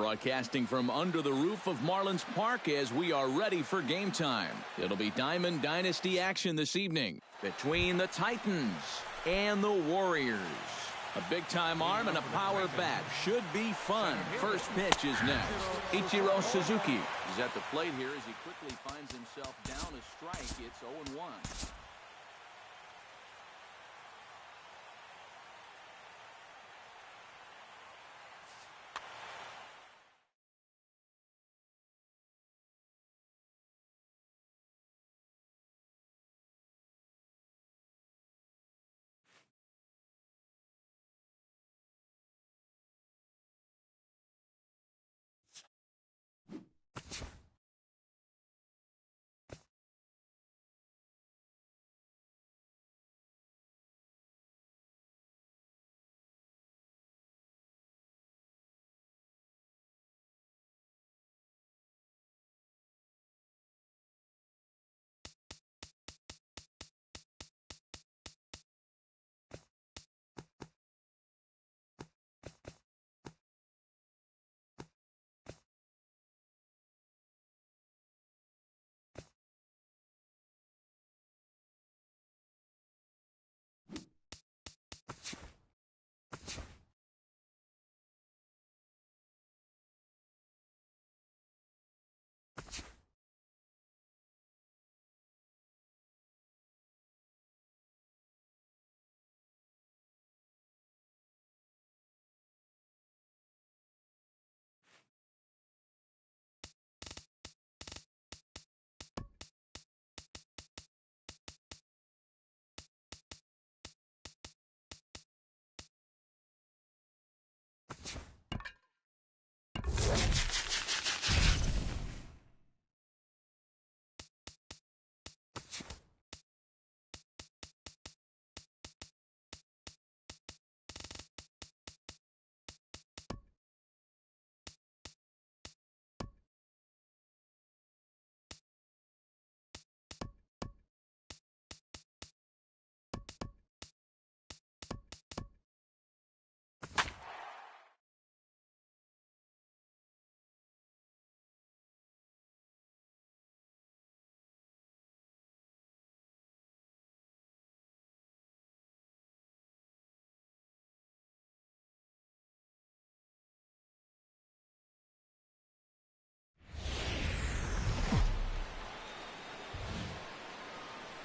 Broadcasting from under the roof of Marlins Park as we are ready for game time. It'll be Diamond Dynasty action this evening between the Titans and the Warriors. A big-time arm and a power bat. Should be fun. First pitch is next. Ichiro Suzuki is at the plate here as he quickly finds himself down a strike. It's 0-1.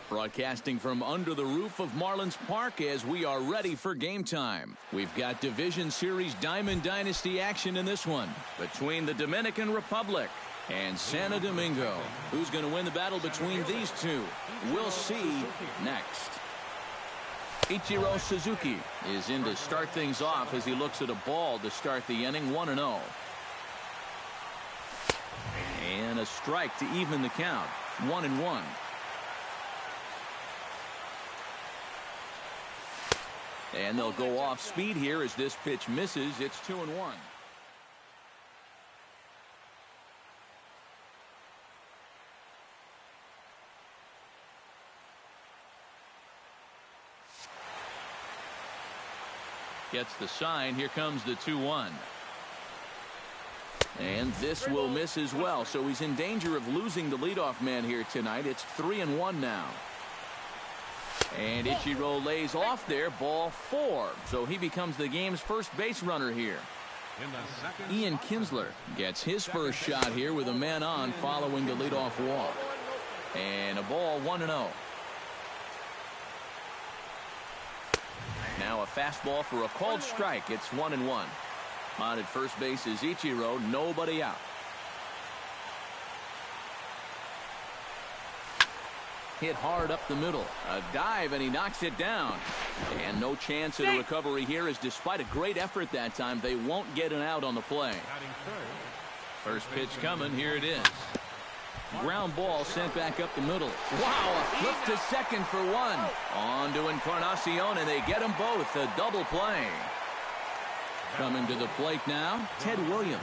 Broadcasting from under the roof of Marlins Park as we are ready for game time. We've got Division Series Diamond Dynasty action in this one between the Dominican Republic and Santo Domingo. Who's going to win the battle between these two? We'll see next. Ichiro Suzuki is in to start things off as he looks at a ball to start the inning. 1-0. And a strike to even the count. 1-1. And they'll go off speed here as this pitch misses. It's 2-1. Gets the sign. Here comes the 2-1. And this will miss as well. So he's in danger of losing the leadoff man here tonight. It's 3-1 now. And Ichiro lays off there, ball 4. So he becomes the game's first base runner here. Ian Kinsler gets his first shot here with a man on following the leadoff walk. And a ball 1-0. Now a fastball for a called strike. It's 1-1. On at first base is Ichiro, nobody out. Hit hard up the middle. A dive, and he knocks it down. And no chance at a recovery here, as despite a great effort that time, they won't get an out on the play. First pitch coming. Here it is. Ground ball sent back up the middle. Wow, a flip to second for one. On to Encarnacion, and they get them both. A double play. Coming to the plate now, Ted Williams.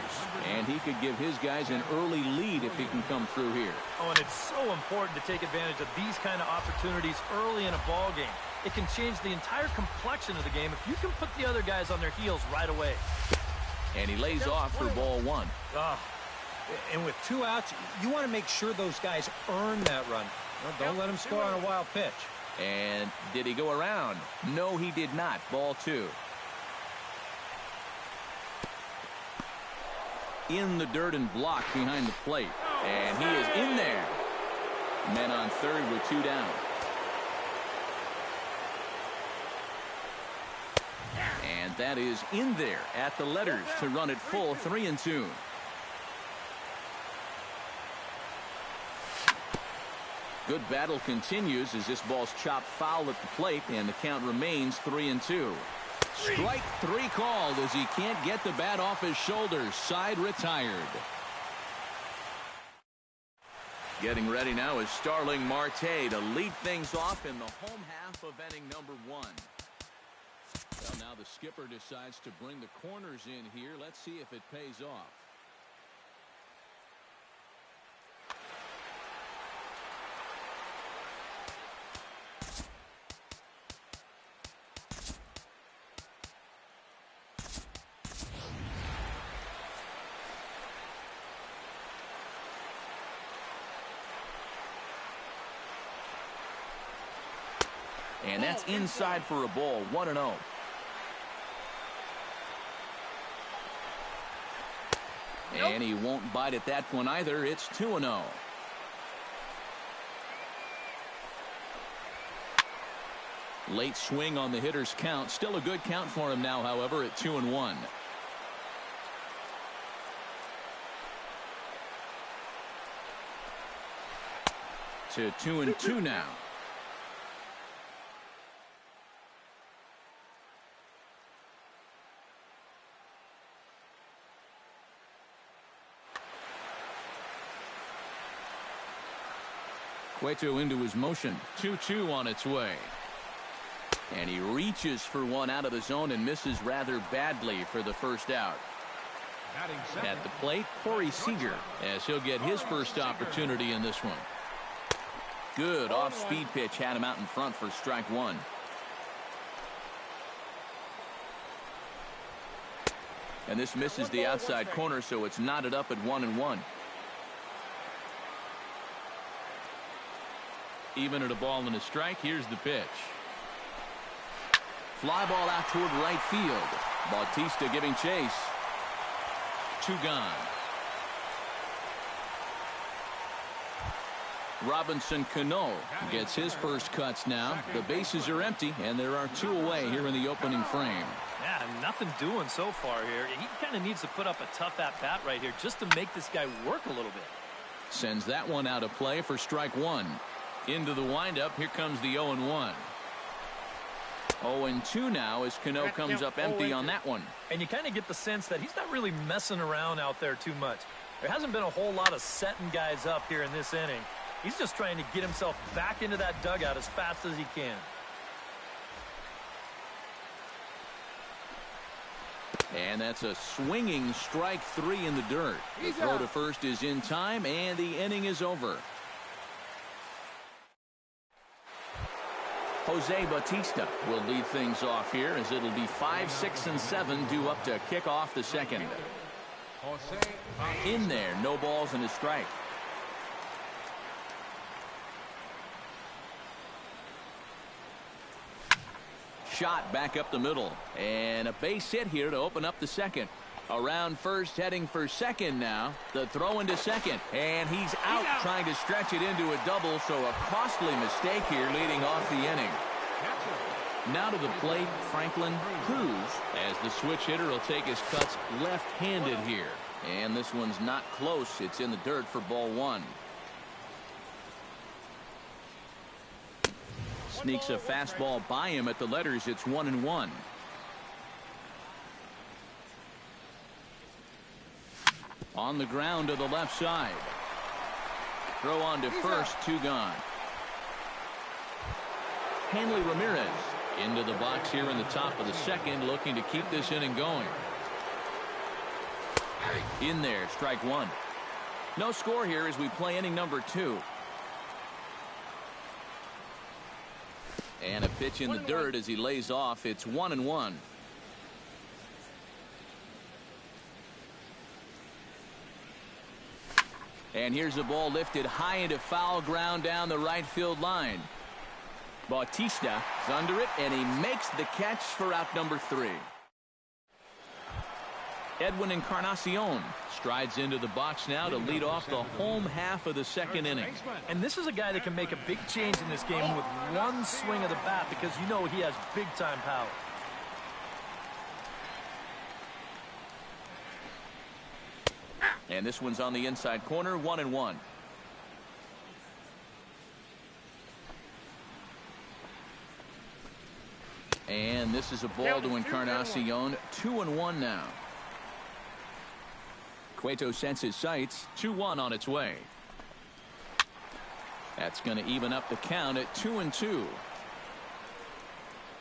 And he could give his guys an early lead if he can come through here. Oh, and it's so important to take advantage of these kind of opportunities early in a ball game. It can change the entire complexion of the game if you can put the other guys on their heels right away. And he lays off for ball one. And with 2 outs, you want to make sure those guys earn that run. Well, don't let them score on a wild pitch. And did he go around? No, he did not. Ball 2. In the dirt and blocked behind the plate. And he is in there. Men on third with 2 down. And that is in there at the letters to run it full 3-2. Good battle continues as this ball's chopped foul at the plate, and the count remains 3-2. Strike 3 called as he can't get the bat off his shoulders. Side retired. Getting ready now is Starling Marte to lead things off in the home half of inning number 1. Well, now the skipper decides to bring the corners in here. Let's see if it pays off. And that's inside for a ball. 1-0. And he won't bite at that one either. It's 2-0. Late swing on the hitter's count. Still a good count for him now, however, at 2-1. To 2-2 now. Cueto into his motion. 2-2 on its way. And he reaches for one out of the zone and misses rather badly for the first out. At the plate, Corey Seager, as he'll get his first opportunity in this one. Good off-speed pitch had him out in front for strike 1. And this misses the outside corner, so it's knotted up at 1-1. Even at a ball and a strike, here's the pitch. Fly ball out toward right field. Bautista giving chase. 2 gone. Robinson Cano gets his first cuts now. The bases are empty, and there are 2 away here in the opening frame. Yeah, nothing doing so far here. He kind of needs to put up a tough at-bat right here just to make this guy work a little bit. Sends that one out of play for strike 1. Into the windup, here comes the 0-1. 0-2 now as Cano comes up empty on that one. And you kind of get the sense that he's not really messing around out there too much. There hasn't been a whole lot of setting guys up here in this inning. He's just trying to get himself back into that dugout as fast as he can. And that's a swinging strike 3 in the dirt. The throw to first is in time, and the inning is over. Jose Bautista will lead things off here as it'll be 5, 6, and 7 due up to kick off the second. In there, no balls and a strike. Shot back up the middle, and a base hit here to open up the second. Around first, heading for second now. The throw into second, and he's out trying to stretch it into a double, so a costly mistake here leading off the inning. Now to the plate, Franklin Cruz, as the switch hitter will take his cuts left-handed here. And this one's not close. It's in the dirt for ball 1. Sneaks a fastball by him at the letters. It's 1-1. On the ground to the left side. Throw on to first, 2 gone. Hanley Ramirez into the box here in the top of the second, looking to keep this inning going. In there, strike 1. No score here as we play inning number 2. And a pitch in the dirt as he lays off. It's 1-1. And here's a ball lifted high into foul ground down the right field line. Bautista is under it, and he makes the catch for out number 3. Edwin Encarnacion strides into the box now to lead off the home half of the second inning. And this is a guy that can make a big change in this game with one swing of the bat, because you know he has big-time power. And this one's on the inside corner, 1-1. And this is a ball to Encarnacion, 2-1 now. Cueto sets his sights, 2-1 on its way. That's going to even up the count at 2-2.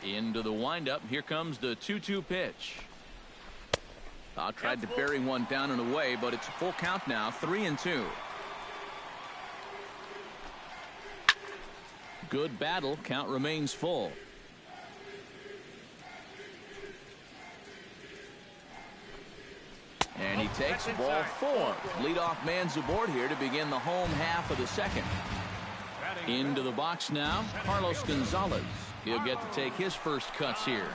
Into the windup. Here comes the 2-2 pitch. Tried to bury one down and away, but it's a full count now, 3-2. Good battle. Count remains full. And he takes ball 4. Leadoff man's aboard here to begin the home half of the second. Into the box now, Carlos Gonzalez. He'll get to take his first cuts here.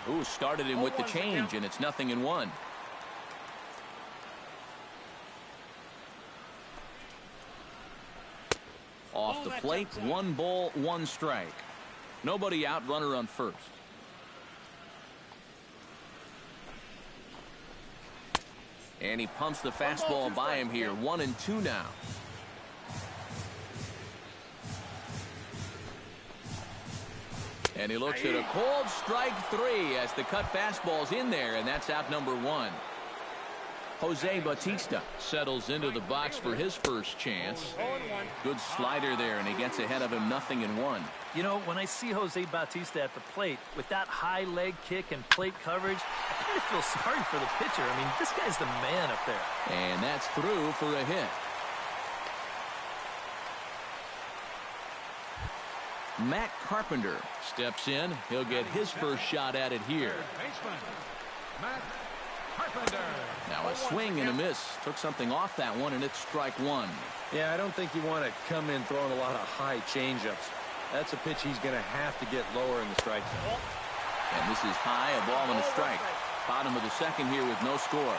Ooh, started him with the change, and it's 0-1. Off the plate, 1 ball, 1 strike. Nobody out, runner on first. And he pumps the fastball by him here, 1-2 now. And he looks at a cold strike 3 as the cut fastball's in there, and that's out number 1. Jose Bautista settles into the box for his first chance. Good slider there, and he gets ahead of him, 0-1. You know, when I see Jose Bautista at the plate with that high leg kick and plate coverage, I kind of feel sorry for the pitcher. I mean, this guy's the man up there. And that's through for a hit. Matt Carpenter steps in. He'll get his first shot at it here. Now a swing and a miss. Took something off that one, and it's strike 1. Yeah, I don't think you want to come in throwing a lot of high changeups. That's a pitch he's going to have to get lower in the strike zone. And this is high, a ball and a strike. Bottom of the second here with no score.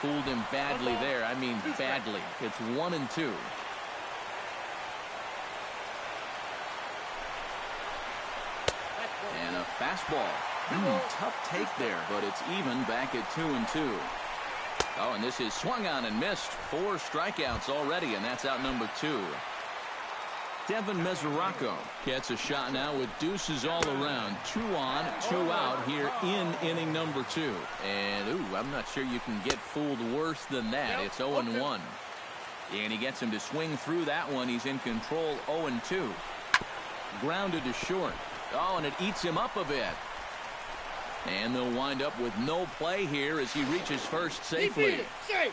Fooled him badly there. I mean badly. It's 1-2. And a fastball. Tough take there, but it's even back at 2-2. Oh, and this is swung on and missed. 4 strikeouts already, and that's out number 2. Devin Mesoraco gets a shot now with deuces all around. 2 on, 2 out here in inning number 2. And, I'm not sure you can get fooled worse than that. It's 0-1. And he gets him to swing through that one. He's in control, 0-2. Grounded to short. Oh, and it eats him up a bit. And they'll wind up with no play here as he reaches first safely.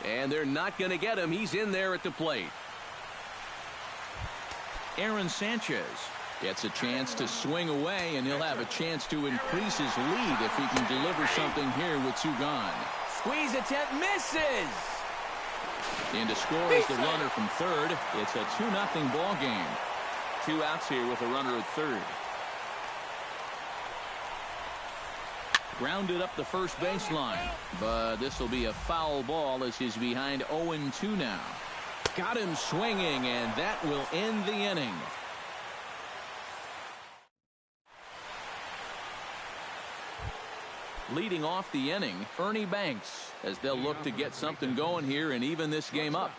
And they're not going to get him. He's in there at the plate. Aaron Sanchez gets a chance to swing away, and he'll have a chance to increase his lead if he can deliver something here with 2 gone. Squeeze attempt, misses! In to score is the runner from third. It's a 2-0 ball game. 2 outs here with a runner at third. Grounded up the first baseline, but this will be a foul ball as he's behind 0-2 now. Got him swinging, and that will end the inning. Leading off the inning, Ernie Banks, as they'll look to get something going here and even this game up.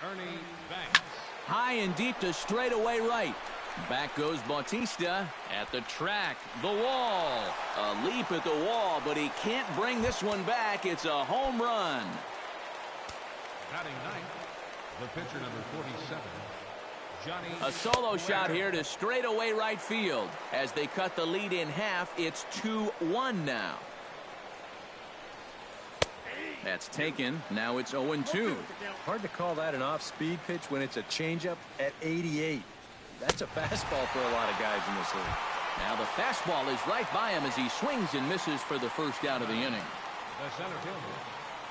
Ernie Banks. High and deep to straightaway right. Back goes Bautista at the track. The wall. A leap at the wall, but he can't bring this one back. It's a home run. Batting ninth, the pitcher number 47, Johnny. A solo shot here to straightaway right field. As they cut the lead in half, it's 2-1 now. That's taken. Now it's 0-2. Hard to call that an off-speed pitch when it's a changeup at 88. That's a fastball for a lot of guys in this league. Now the fastball is right by him as he swings and misses for the first out of the inning. The center fielder,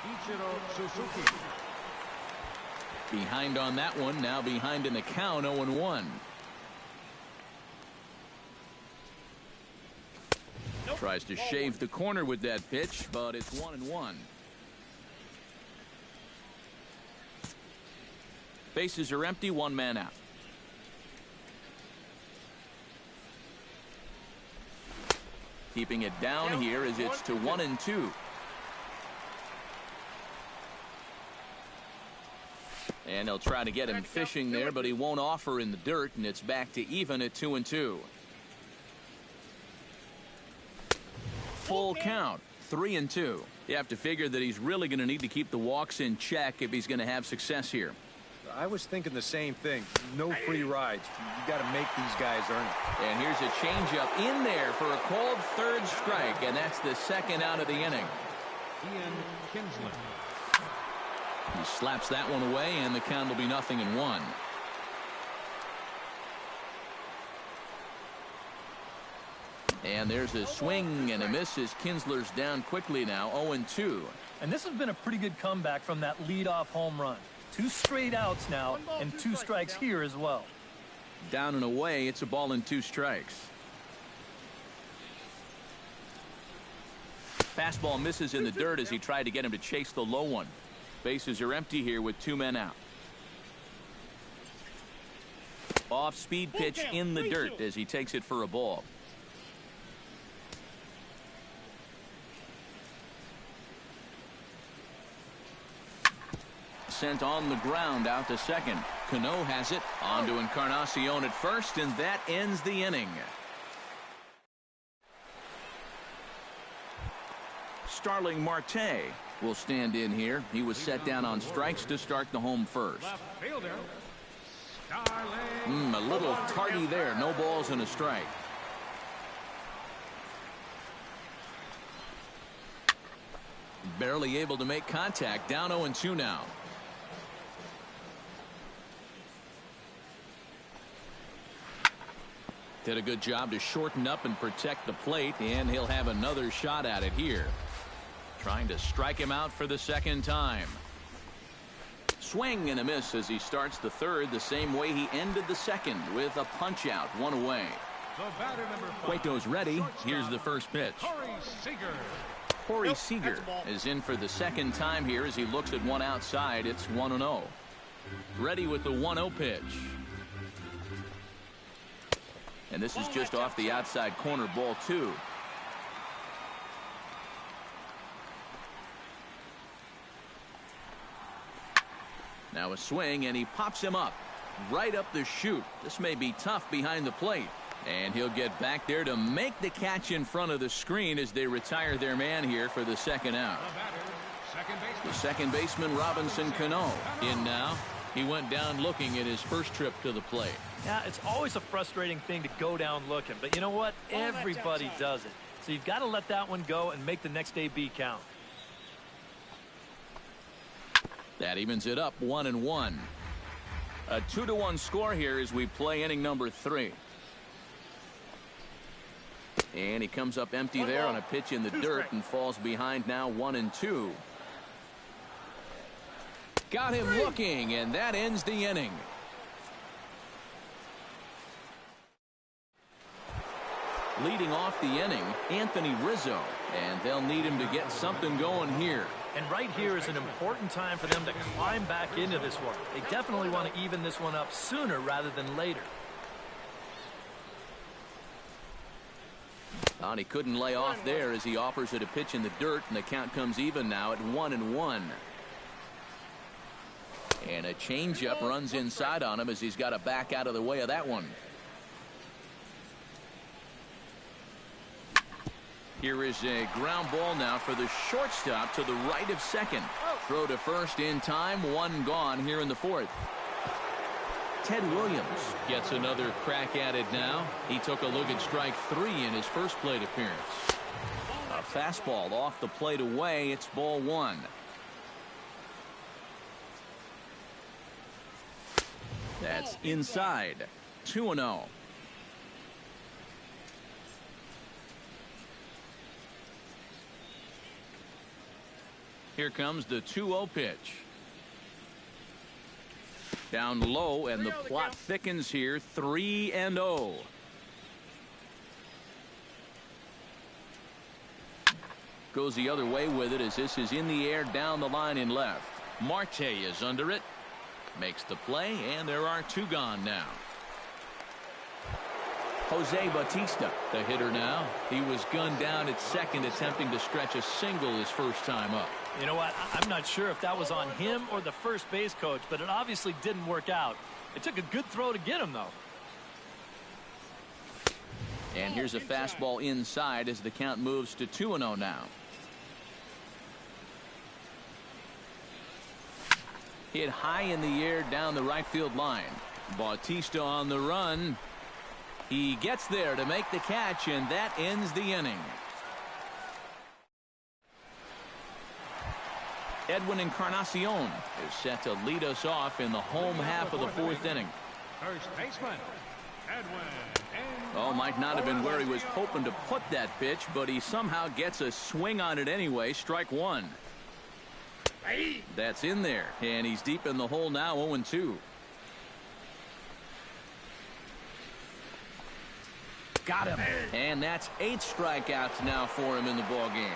Ichiro Suzuki. Behind on that one, now behind in the count, 0-1. Tries to shave the corner with that pitch, but it's 1-1. Bases are empty, one man out. Keeping it down here as it's to 1-2. And they'll try to get him fishing there, but he won't offer in the dirt, and it's back to even at 2-2. Full count, 3-2. You have to figure that he's really going to need to keep the walks in check if he's going to have success here. I was thinking the same thing. No free rides. You got to make these guys earn it. And here's a changeup in there for a called third strike, and that's the second out of the inning. Ian Kinsler. He slaps that one away, and the count will be 0-1. And there's a swing and a miss as Kinsler's down quickly now, 0-2. And this has been a pretty good comeback from that leadoff home run. 2 straight outs now, and 2 strikes here as well. Down and away, it's a ball and 2 strikes. Fastball misses in the dirt as he tried to get him to chase the low one. Bases are empty here with 2 men out. Off speed pitch in the dirt as he takes it for a ball. Sent on the ground out to second. Cano has it on to Encarnacion at first, and that ends the inning. Starling Marte will stand in here. He was set down on strikes to start the home first. Left fielder, Starling. A little tardy there. No balls and a strike. Barely able to make contact. Down 0-2 now. Did a good job to shorten up and protect the plate, and he'll have another shot at it here. Trying to strike him out for the second time. Swing and a miss as he starts the third the same way he ended the second, with a punch out, 1 away. The batter, number 5. Cueto's ready. Here's the first pitch. Corey Seager. Corey Seager is in for the second time here as he looks at one outside. It's 1-0. Ready with the 1-0 pitch. And this is just off the outside corner, ball 2. Now a swing, and he pops him up right up the chute. This may be tough behind the plate, and he'll get back there to make the catch in front of the screen as they retire their man here for the second out. The second baseman, Robinson Cano, in now. He went down looking at his first trip to the plate. Yeah, it's always a frustrating thing to go down looking, but you know what? Everybody does it. So you've got to let that one go and make the next AB count. That evens it up, 1-1. A 2-1 score here as we play inning number 3. And he comes up empty there on a pitch in the dirt and falls behind now, 1-2. Got him looking, and that ends the inning. Leading off the inning, Anthony Rizzo, and they'll need him to get something going here. And right here is an important time for them to climb back into this one. They definitely want to even this one up sooner rather than later. And he couldn't lay off there as he offers it a pitch in the dirt, and the count comes even now at 1-1. And a changeup runs inside on him as he's got to back out of the way of that one. Here is a ground ball now for the shortstop to the right of second. Throw to first in time, 1 gone here in the 4th. Ted Williams gets another crack at it now. He took a look at strike 3 in his first plate appearance. A fastball off the plate away. It's ball 1. That's inside. 2-0. Here comes the 2-0 pitch. Down low, and the plot thickens here. 3-0. Goes the other way with it as this is in the air down the line in left. Marte is under it. Makes the play, and there are 2 gone now. Jose Bautista, the hitter now. He was gunned down at second, attempting to stretch a single his first time up. You know what? I'm not sure if that was on him or the first base coach, but it obviously didn't work out. It took a good throw to get him, though. And here's a fastball inside as the count moves to 2-0 now. Hit high in the air down the right field line. Bautista on the run. He gets there to make the catch, and that ends the inning. Edwin Encarnacion is set to lead us off in the home half of the 4th inning. First baseman, Edwin. Oh, might not have been where he was hoping to put that pitch, but he somehow gets a swing on it anyway. Strike 1. That's in there, and he's deep in the hole now, 0-2. Got him. And that's 8 strikeouts now for him in the ball game.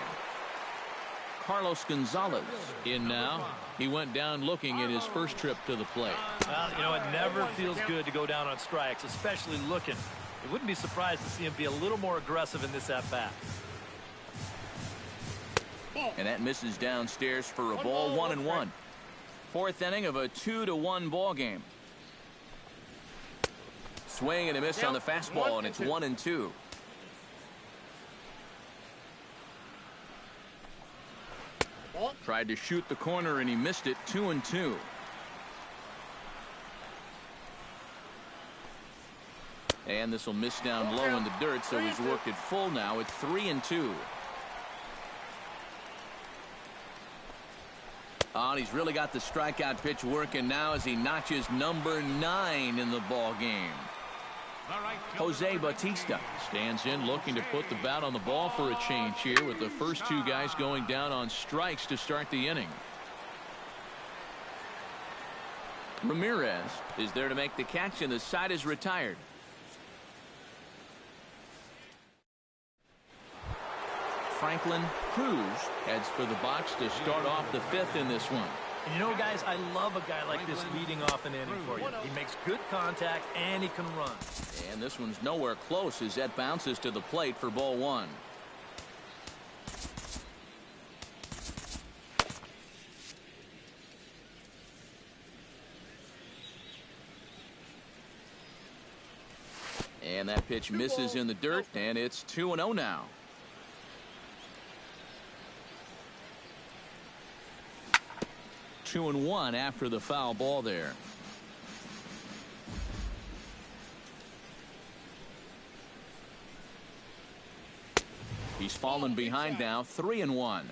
Carlos Gonzalez in now. He went down looking at his first trip to the plate. Well, you know, it never feels good to go down on strikes, especially looking. It wouldn't be surprised to see him be a little more aggressive in this at-bat. And that misses downstairs for a ball, 1-1. 4th inning of a 2-1 ball game. Swing and a miss on the fastball, and it's 1-2. Tried to shoot the corner, and he missed it. 2-2. And this will miss down low in the dirt, so he's worked it full now at 3-2. Oh, and he's really got the strikeout pitch working now as he notches number 9 in the ball game. Jose Bautista stands in looking to put the bat on the ball for a change here, with the first 2 guys going down on strikes to start the inning. Ramirez is there to make the catch, and the side is retired. Franklin Cruz heads for the box to start off the 5th in this one. And you know, guys, I love a guy like this leading off an inning for you. He makes good contact, and he can run. And this one's nowhere close as that bounces to the plate for ball 1. And that pitch misses in the dirt, and it's 2-0 now. Two and 1 after the foul ball there. He's fallen behind now, 3-1.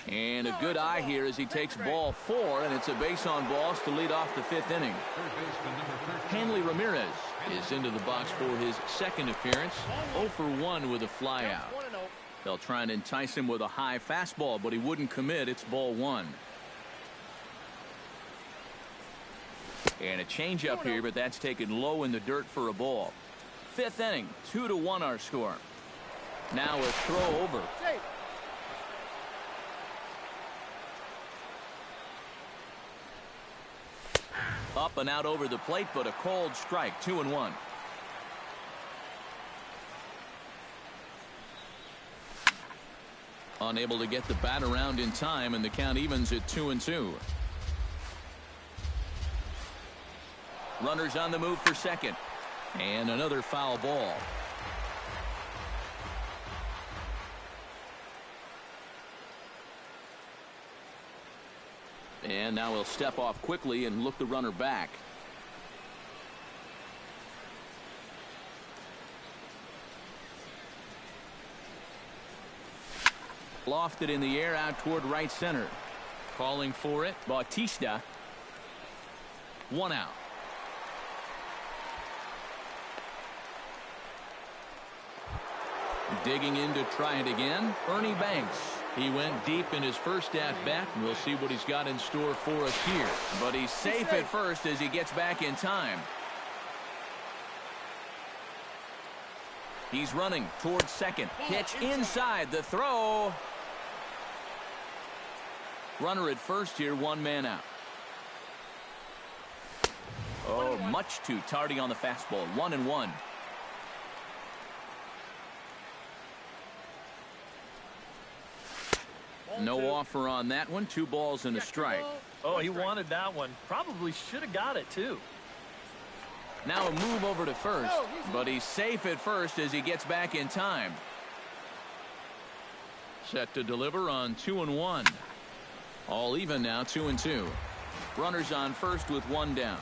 And a good eye here as he takes ball 4, and it's a base on balls to lead off the 5th inning. Hanley Ramirez is into the box for his 2nd appearance. 0 for 1 with a flyout. They'll try and entice him with a high fastball, but he wouldn't commit. It's ball 1. And a changeup here, but that's taken low in the dirt for a ball. 5th inning, 2-1 our score. Now a throw over. Up and out over the plate, but a cold strike. 2-1. Unable to get the bat around in time, and the count evens at 2-2. Runners on the move for second. And another foul ball. And now he'll step off quickly and look the runner back. Lofted in the air out toward right center. Calling for it, Bautista. 1 out. Digging in to try it again, Ernie Banks. He went deep in his first at-bat, and we'll see what he's got in store for us here. But he's safe at first as he gets back in time. He's running towards second. Pitch inside. The throw. Runner at first here, one man out. Oh, much too tardy on the fastball. 1-1. No offer on that one. 2 balls and a strike. Oh, he wanted that one. Probably should have got it, too. Now a move over to first, but he's safe at first as he gets back in time. Set to deliver on 2-1. All even now, 2-2. Runners on first with 1 down.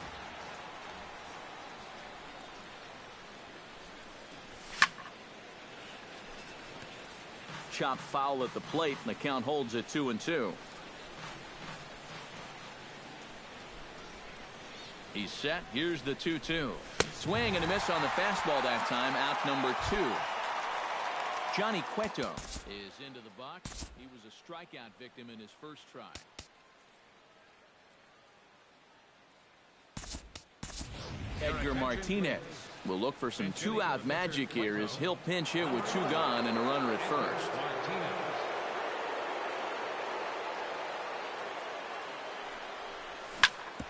Chop foul at the plate, and the count holds at 2-2. He's set. Here's the 2-2. Swing and a miss on the fastball that time. Out number 2. Johnny Cueto is into the box. He was a strikeout victim in his first try. Edgar Martinez will look for some 2-out magic here as he'll pinch hit with 2 gone and a runner at first.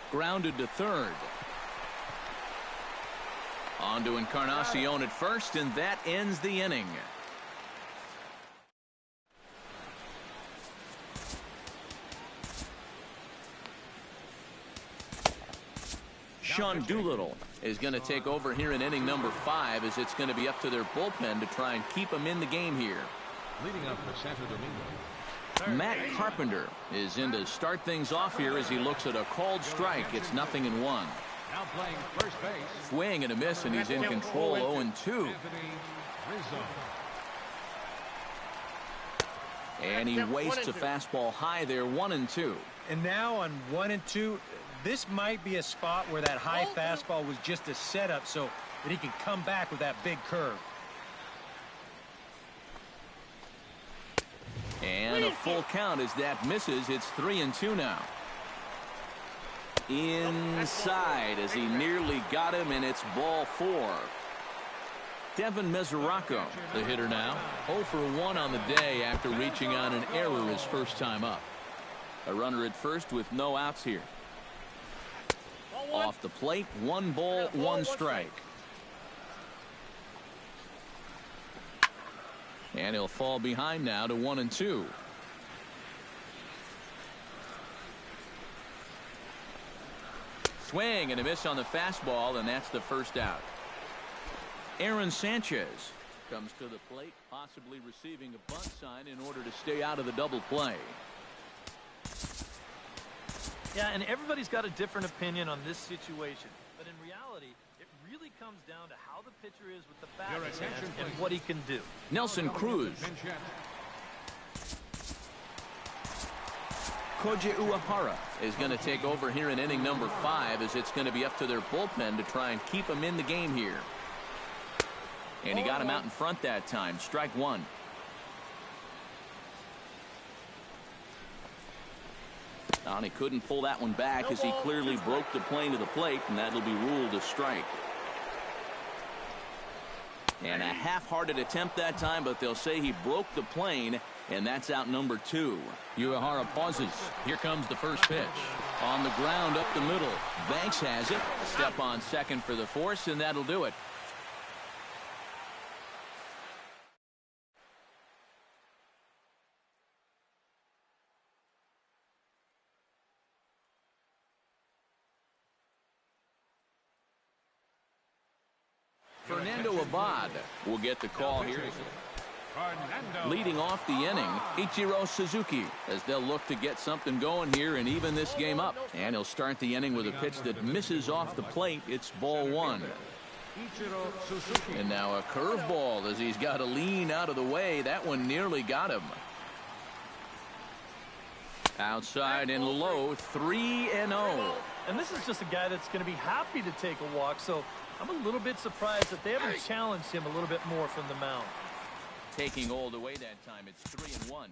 Grounded to third. On to Encarnacion at first, and that ends the inning. Sean Doolittle is going to take over here in inning number 5 as it's going to be up to their bullpen to try and keep them in the game here. Leading up for Santo Domingo, Matt Carpenter is in to start things off here as he looks at a called strike. It's 0-1. now playing first base, Swing and a miss, and he's in control. 0-2. Anthony Rizzo. And he wastes a fastball high there. 1-2. And now on 1-2, this might be a spot where that high fastball was just a setup so that he can come back with that big curve. And a full count as that misses. It's 3-2 now. Inside as he nearly got him, and it's ball 4. Devin Mesoraco, the hitter now. 0 for 1 on the day after reaching on an error his first time up. A runner at first with no outs here. Off the plate, 1 ball, 1 strike. And he'll fall behind now to 1-2. Swing and a miss on the fastball, and that's the first out. Aaron Sanchez comes to the plate, possibly receiving a bunt sign in order to stay out of the double play. Yeah, and everybody's got a different opinion on this situation. But in reality, it really comes down to how the pitcher is with the bat in his hands and what he can do. Nelson Cruz. Koji Uehara is going to take over here in inning number 5 as it's going to be up to their bullpen to try and keep him in the game here. And he got him out in front that time. Strike 1. And he couldn't pull that one back as he clearly broke the plane to the plate, and that'll be ruled a strike. And a half-hearted attempt that time, but they'll say he broke the plane, and that's out number 2. Uehara pauses. Here comes the first pitch. On the ground up the middle. Banks has it. Step on second for the force, and that'll do it. Fernando Abad will get the call here. Leading off the inning, Ichiro Suzuki, as they'll look to get something going here and even this game up. And he'll start the inning with a pitch that misses off the plate. It's ball 1. And now a curveball as he's got to lean out of the way. That one nearly got him. Outside and low, 3-0. And this is just a guy that's going to be happy to take a walk, so I'm a little bit surprised that they haven't challenged him a little bit more from the mound. taking hold away that time. It's 3-1.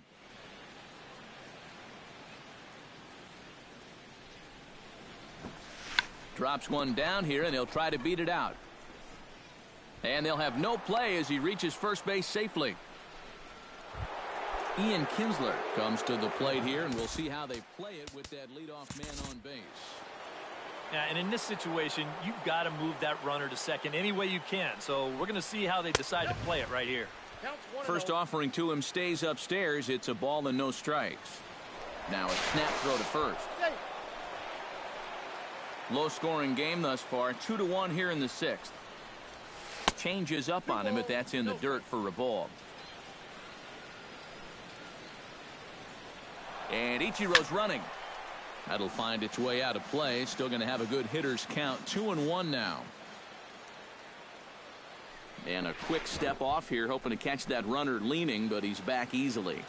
Drops one down here, and he'll try to beat it out. And they'll have no play as he reaches first base safely. Ian Kinsler comes to the plate here, and we'll see how they play it with that leadoff man on base. Yeah, and in this situation, you've got to move that runner to second any way you can. So we're going to see how they decide to play it right here. First offering to him stays upstairs. It's a ball and no strikes. Now a snap throw to first. Low-scoring game thus far, 2-1 here in the sixth. Changes up on him, but that's in the dirt for a ball. And Ichiro's running. That'll find its way out of play. Still going to have a good hitter's count. 2-1 now. And a quick step off here, hoping to catch that runner leaning, but he's back easily.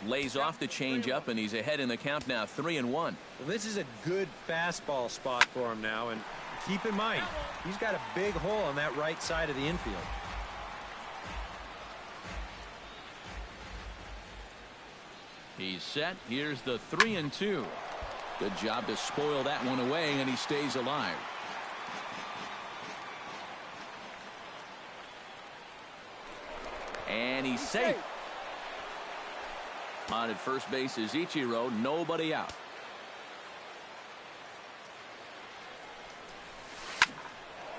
Lays off the changeup, and he's ahead in the count now, 3-1. Well, this is a good fastball spot for him now, and keep in mind, he's got a big hole on that right side of the infield. He's set. Here's the 3-2. Good job to spoil that one away, and he stays alive. And he's safe. On at first base is Ichiro. Nobody out.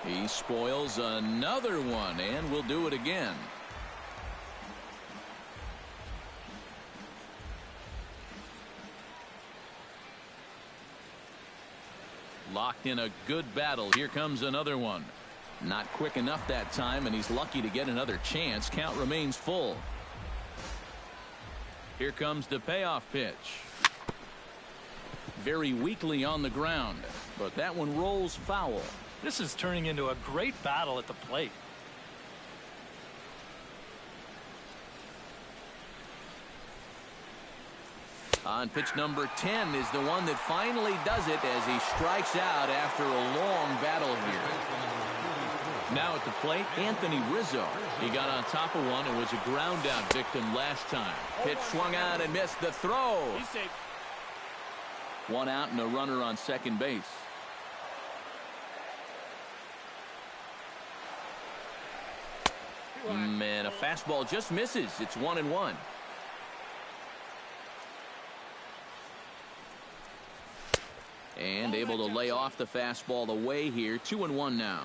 He spoils another one, and will do it again. Locked in a good battle. Here comes another one. Not quick enough that time, and he's lucky to get another chance. Count remains full. Here comes the payoff pitch. Very weakly on the ground, but that one rolls foul. This is turning into a great battle at the plate. On pitch number 10 is the one that finally does it as he strikes out after a long battle here. Now at the plate, Anthony Rizzo. He got on top of one and was a ground out victim last time. Pitch swung out and missed the throw. He's safe. One out and a runner on second base. Man, a fastball just misses. It's 1-1. And able to lay off the fastball away here. 2-1 now.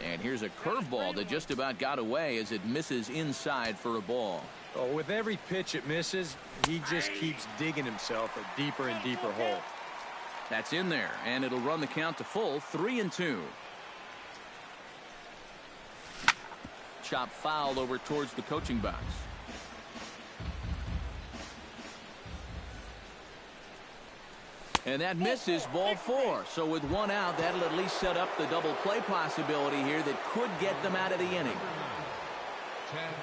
And here's a curveball that just about got away as it misses inside for a ball. Oh, with every pitch it misses, he just keeps digging himself a deeper and deeper hole. That's in there, and it'll run the count to full. 3-2. Chop foul over towards the coaching box. And that misses, ball 4. So with one out, that'll at least set up the double play possibility here that could get them out of the inning.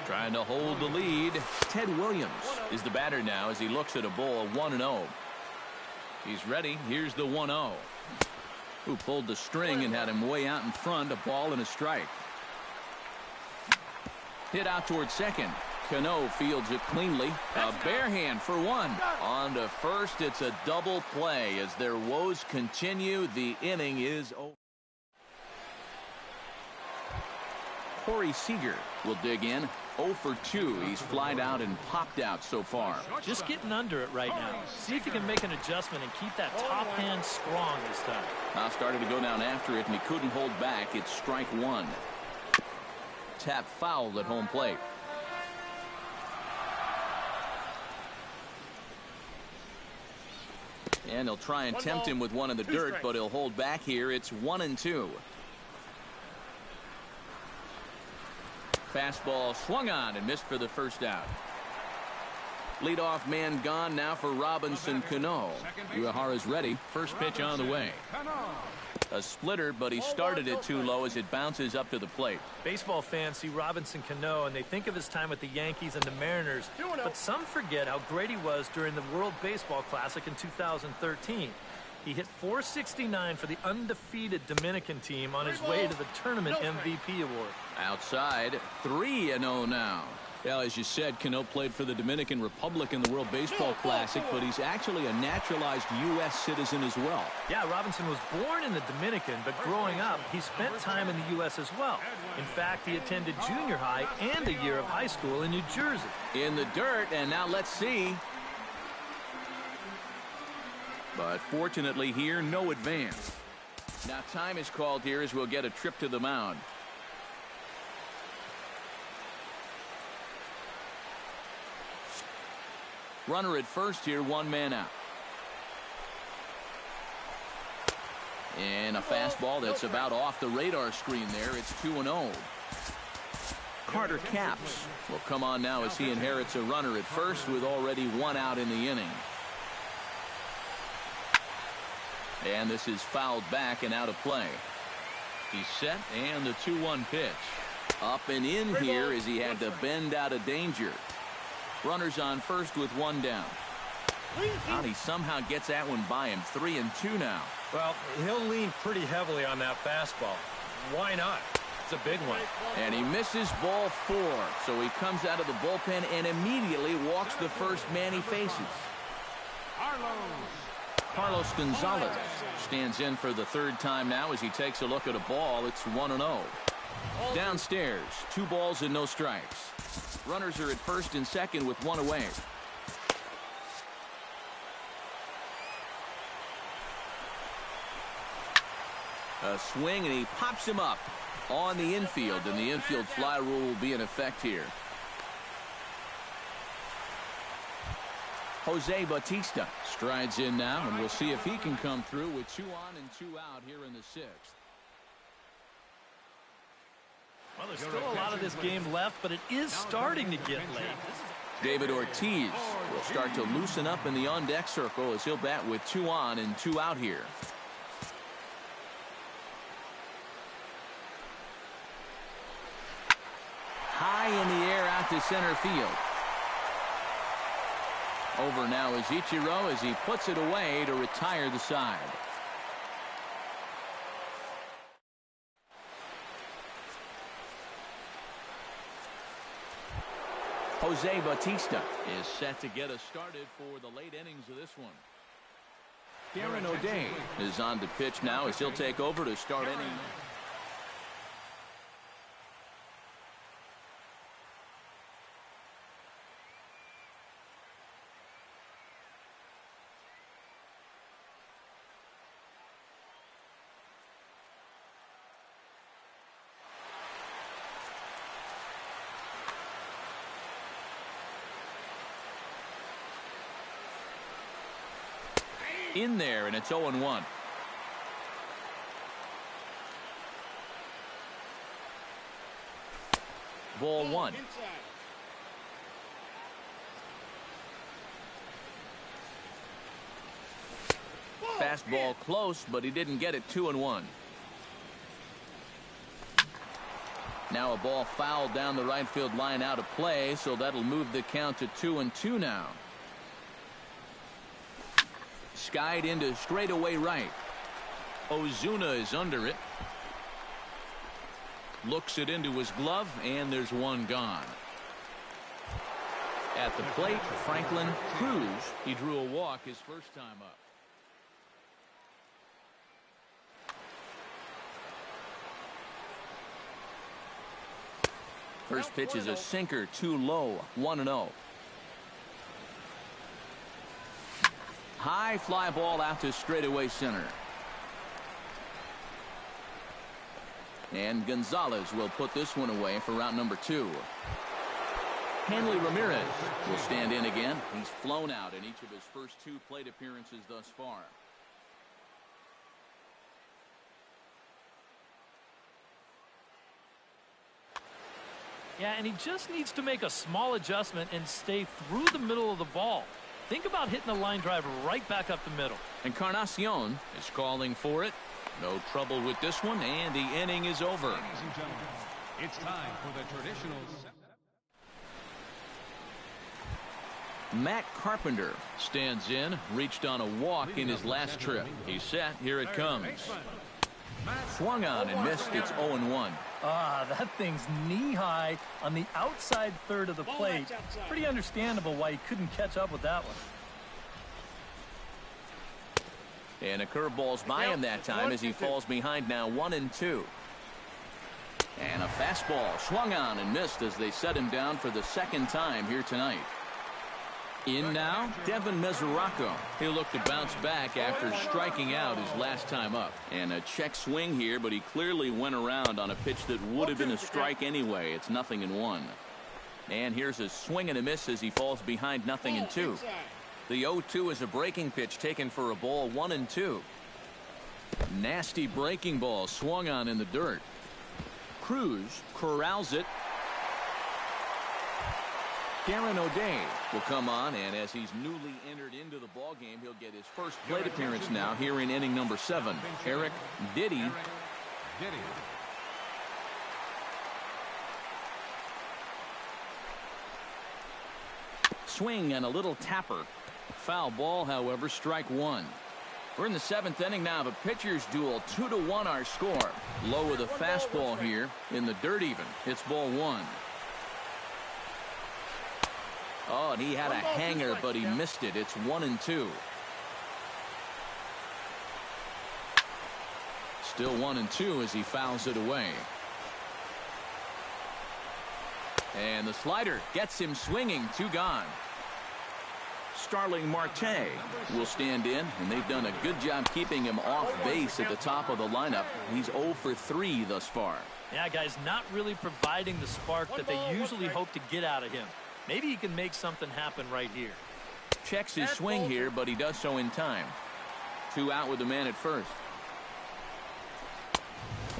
Trying to hold the lead. Ted Williams is the batter now as he looks at a ball 1-0. He's ready. Here's the 1-0. Who pulled the string and had him way out in front. A ball and a strike. Hit out towards second. Cano fields it cleanly. A bare hand for one. On to first. It's a double play as their woes continue. The inning is over. Corey Seager will dig in. 0 for 2. He's flied out and popped out so far. Just getting under it right now. See if he can make an adjustment and keep that top hand strong this time. Now started to go down after it, and he couldn't hold back. It's strike 1. Tap foul at home plate. And he'll try and tempt him with one in the dirt, but he'll hold back here. It's 1-2. Fastball swung on and missed for the first out. Leadoff man gone now for Robinson Cano. Uehara's ready. First pitch on the way. A splitter, but he started it too low as it bounces up to the plate. Baseball fans see Robinson Cano and they think of his time with the Yankees and the Mariners, but some forget how great he was during the World Baseball Classic in 2013. He hit .469 for the undefeated Dominican team on his way to the tournament MVP award. Outside, 3-0 now. Well, as you said, Cano played for the Dominican Republic in the World Baseball Classic, but he's actually a naturalized U.S. citizen as well. Yeah, Robinson was born in the Dominican, but growing up, he spent time in the U.S. as well. In fact, he attended junior high and a year of high school in New Jersey. In the dirt, and now let's see. But fortunately here, no advance. Now time is called here as we'll get a trip to the mound. Runner at first here, one man out. And a fastball that's about off the radar screen there. It's 2-0. Carter Capps will come on now as he inherits a runner at first with already one out in the inning. And this is fouled back and out of play. He's set, and the 2-1 pitch. Up and in here as he had to bend out of danger. Runners on first with one down. And he somehow gets that one by him. 3-2 now. Well, he'll lean pretty heavily on that fastball. Why not? It's a big one. And he misses ball 4. So he comes out of the bullpen and immediately walks the first man he faces. Carlos Gonzalez stands in for the third time now as he takes a look at a ball. It's 1-0. Downstairs, 2 balls and no strikes. Runners are at first and second with one away. A swing, and he pops him up on the infield, and the infield fly rule will be in effect here. Jose Bautista strides in now, and we'll see if he can come through with 2 on and 2 out here in the 6th. Well, there's still a lot of this game left, but it is starting to get late. David Ortiz will start to loosen up in the on-deck circle as he'll bat with 2 on and 2 out here. High in the air out to center field. Over now is Ichiro as he puts it away to retire the side. Jose Bautista is set to get us started for the late innings of this one. Darren O'Day is on to pitch now as he'll take over to start inning. In there, and it's 0-1. Ball 1. Fastball close, but he didn't get it. 2-1. Now a ball fouled down the right field line out of play, so that'll move the count to 2-2 now. Skied into straightaway right. Ozuna is under it. Looks it into his glove, and there's one gone. At the plate, Franklin Cruz. He drew a walk his first time up. First pitch is a sinker, too low. 1-0. High fly ball out to straightaway center. And Gonzalez will put this one away for route number 2. Hanley Ramirez will stand in again. He's flown out in each of his first 2 plate appearances thus far. Yeah, and he just needs to make a small adjustment and stay through the middle of the ball. Think about hitting a line drive right back up the middle. Encarnacion is calling for it. No trouble with this one, and the inning is over. Ladies and gentlemen, it's time for the traditional. Matt Carpenter stands in, reached on a walk in his last trip. He's set. Here it comes. Swung on and missed. It's 0-1. That thing's knee-high on the outside third of the plate. Pretty understandable why he couldn't catch up with that one. And a curveball's by him that time as he falls behind now 1-2. And a fastball swung on and missed as they set him down for the second time here tonight. In now, Devin Mesoraco. He'll look to bounce back after striking out his last time up. And a check swing here, but he clearly went around on a pitch that would have been a strike anyway. It's 0-1. And here's a swing and a miss as he falls behind 0-2. The 0-2 is a breaking pitch taken for a ball, 1-2. Nasty breaking ball swung on in the dirt. Cruz corrals it. Darren O'Day will come on, and as he's newly entered into the ballgame, he'll get his first plate appearance now here in inning number 7. Eric Diddy. Swing and a little tapper. Foul ball, however, strike one. We're in the 7th inning now of a pitcher's duel. 2-1 our score. Low with a fastball here in the dirt even. It's ball 1. Oh, and he had a hanger, but he missed it. It's 1-2. Still 1-2 as he fouls it away. And the slider gets him swinging. 2 gone. Starling Marte will stand in, and they've done a good job keeping him off base at the top of the lineup. He's 0 for 3 thus far. Yeah, guys, not really providing the spark that they usually hope to get out of him. Maybe he can make something happen right here. Checks his swing here, but he does so in time. 2 out with the man at first.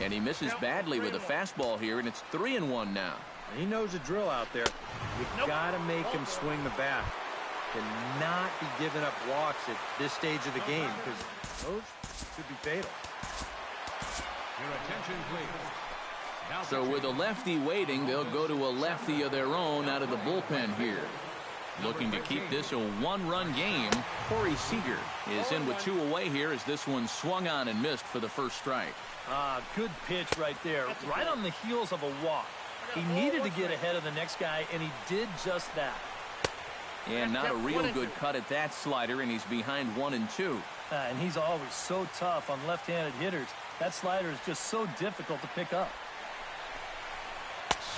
And he misses badly with a fastball here, and it's 3-1 now. He knows the drill out there. You gotta make him swing the bat. Cannot be giving up walks at this stage of the game, because those could be fatal. Your attention, please. So with a lefty waiting, they'll go to a lefty of their own out of the bullpen here. Looking to keep this a 1-run game. Corey Seager is in with 2 away here as this one swung on and missed for the first strike. Good pitch right there. Right on the heels of a walk. He needed to get ahead of the next guy, and he did just that. And not a real good cut at that slider, and he's behind 1-2. And he's always so tough on left-handed hitters. That slider is just so difficult to pick up.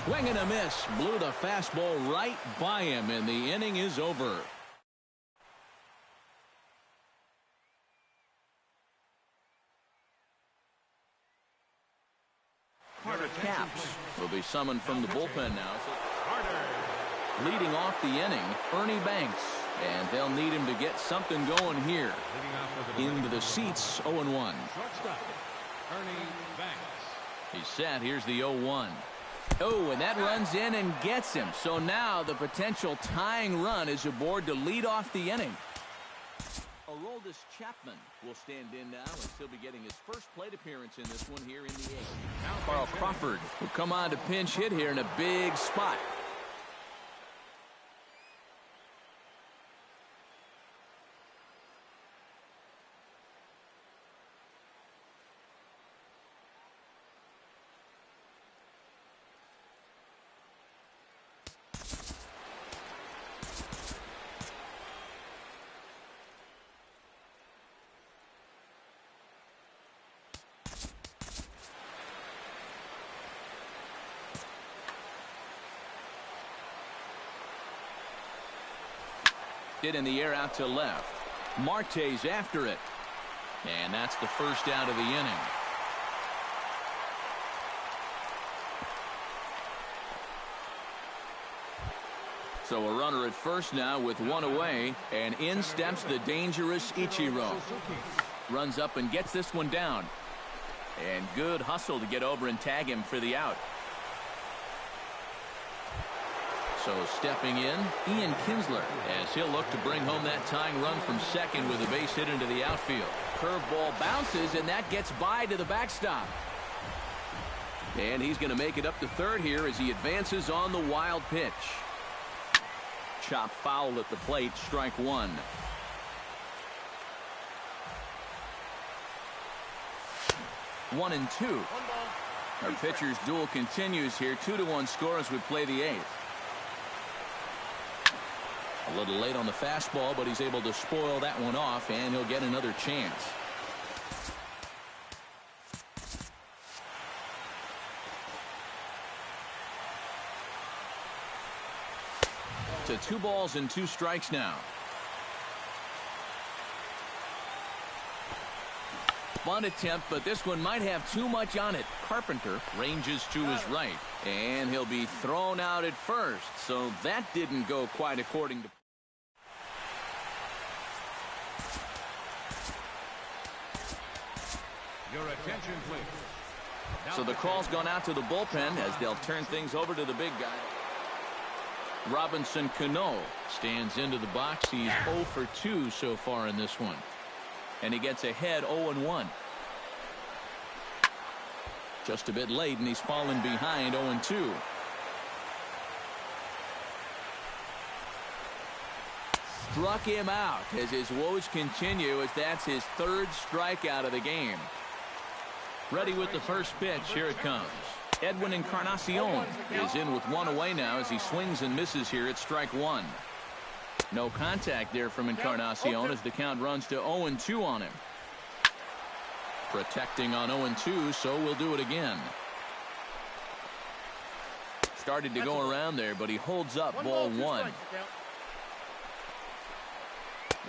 Swing and a miss. Blew the fastball right by him, and the inning is over. Carter Capps will be summoned from the bullpen now. Leading off the inning, Ernie Banks. And they'll need him to get something going here. Into the seats, 0-1. Ernie Banks. He's set. Here's the 0-1. Oh, and that runs in and gets him. So now the potential tying run is aboard to lead off the inning. Aroldis Chapman will stand in now as he'll be getting his first plate appearance in this one here in the 8th. Carl Crawford will come on to pinch hit here in a big spot. Hit in the air out to left. Marte's after it. And that's the first out of the inning. So a runner at first now with 1 away. And in steps the dangerous Ichiro. Runs up and gets this one down. And good hustle to get over and tag him for the out. So stepping in, Ian Kinsler, as he'll look to bring home that tying run from second with a base hit into the outfield. Curveball bounces, and that gets by to the backstop. And he's going to make it up to third here as he advances on the wild pitch. chop foul at the plate. Strike one. One and two. Our pitcher's duel continues here. 2-1 score as we play the eighth. A little late on the fastball, but he's able to spoil that one off, and he'll get another chance. To 2 balls and 2 strikes now. Bunt attempt, but this one might have too much on it. Carpenter ranges to his right, and he'll be thrown out at first, so that didn't go quite according to. Your attention, please. So the call's gone out to the bullpen as they'll turn things over to the big guy. Robinson Cano stands into the box. He's 0 for 2 so far in this one. And he gets ahead 0-1. Just a bit late, and he's fallen behind 0-2. Struck him out as his woes continue, as that's his 3rd strikeout of the game. Ready with the first pitch. Here it comes. Edwin Encarnacion is in with 1 away now as he swings and misses here at strike 1. No contact there from Encarnacion as the count runs to 0-2 on him. Protecting on 0-2, so we'll do it again. Started to go around there, but he holds up ball 1.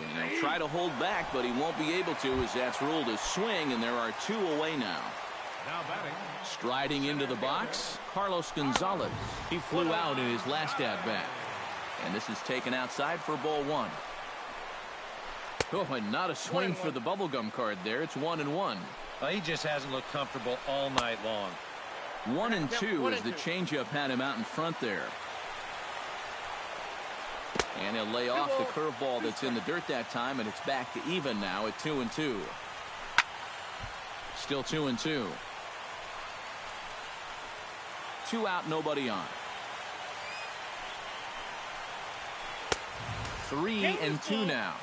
And he'll try to hold back, but he won't be able to as that's ruled a swing, and there are 2 away now. Now batting. Striding into the box, Carlos Gonzalez. He flew out in his last at-bat. And this is taken outside for ball 1. Oh, and not a swing for the bubblegum card there. It's 1-1. He just hasn't looked comfortable all night long. 1-2 as the changeup had him out in front there. And he'll lay off the curveball that's in the dirt that time, and it's back to even now at 2-2. Still 2-2. 2 out, nobody on. 3-2 now.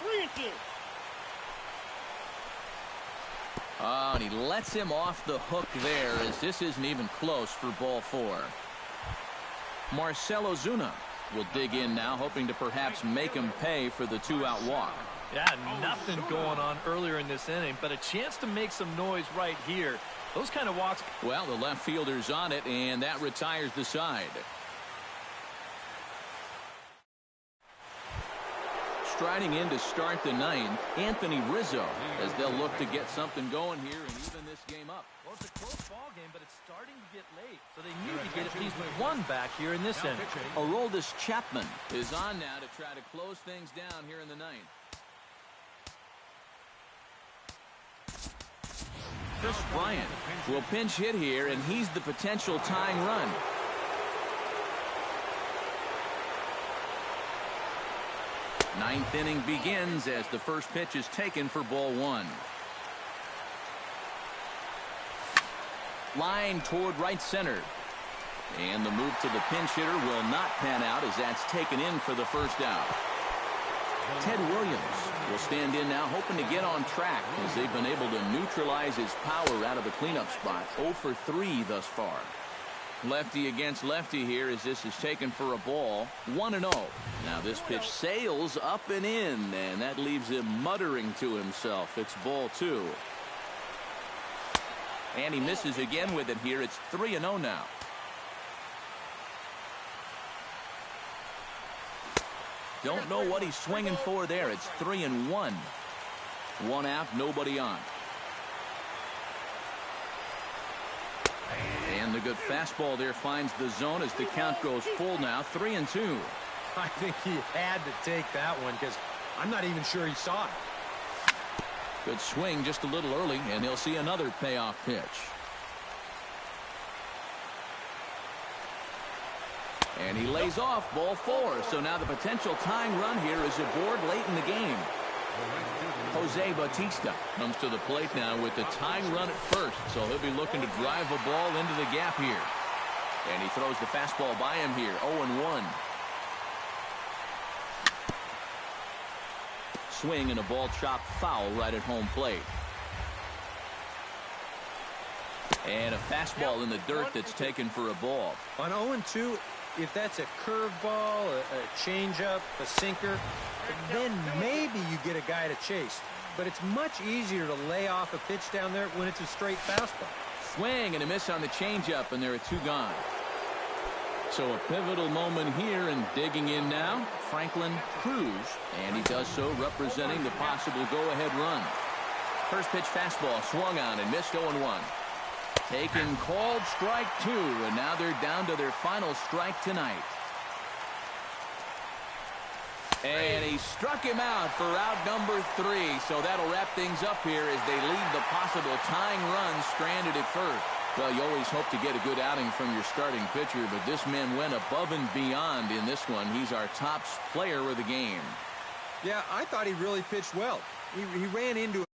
Oh, and he lets him off the hook there as this isn't even close for ball 4. Marcell Ozuna will dig in now, hoping to perhaps make him pay for the 2-out walk. Yeah, nothing going on earlier in this inning, but a chance to make some noise right here. Those kind of walks. Well, the left fielder's on it, and that retires the side. Striding in to start the 9th, Anthony Rizzo, as they'll look to get something going here and even this game up. Well, it's a close ball game, but it's starting to get late, so they need to get at least 1 back here in this inning. Aroldis Chapman is on now to try to close things down here in the 9th. Chris Bryant will pinch hit here, and he's the potential tying run. Ninth inning begins as the first pitch is taken for ball 1. Line toward right center. And the move to the pinch hitter will not pan out as that's taken in for the first out. Ted Williams will stand in now, hoping to get on track as they've been able to neutralize his power out of the cleanup spot. 0 for 3 thus far. Lefty against lefty here as this is taken for a ball. 1-0. Now this pitch sails up and in, and that leaves him muttering to himself. It's ball 2. And he misses again with it here. It's 3-0 now. Don't know what he's swinging for there. It's 3-1. 1 out, nobody on. And the good fastball there finds the zone as the count goes full now. 3-2. I think he had to take that one because I'm not even sure he saw it. Good swing just a little early, and he'll see another payoff pitch. And he lays off ball 4. So now the potential tying run here is aboard late in the game. Jose Bautista comes to the plate now with the tying run at first. So he'll be looking to drive a ball into the gap here. And he throws the fastball by him here. 0-1. swing and a ball chopped foul right at home plate. And a fastball in the dirt that's taken for a ball. On 0-2, if that's a curveball, a changeup, a sinker, then maybe you get a guy to chase. But it's much easier to lay off a pitch down there when it's a straight fastball. Swing and a miss on the changeup, and there are 2 gone. So a pivotal moment here, and digging in now, Franklin Cruz, and he does so representing the possible go-ahead run. First pitch fastball swung on and missed 0-1. Taken, called strike 2, and now they're down to their final strike tonight. And he struck him out for out number 3, so that'll wrap things up here as they leave the possible tying run stranded at first. Well, you always hope to get a good outing from your starting pitcher, but this man went above and beyond in this one. He's our top player of the game. Yeah, I thought he really pitched well. He ran into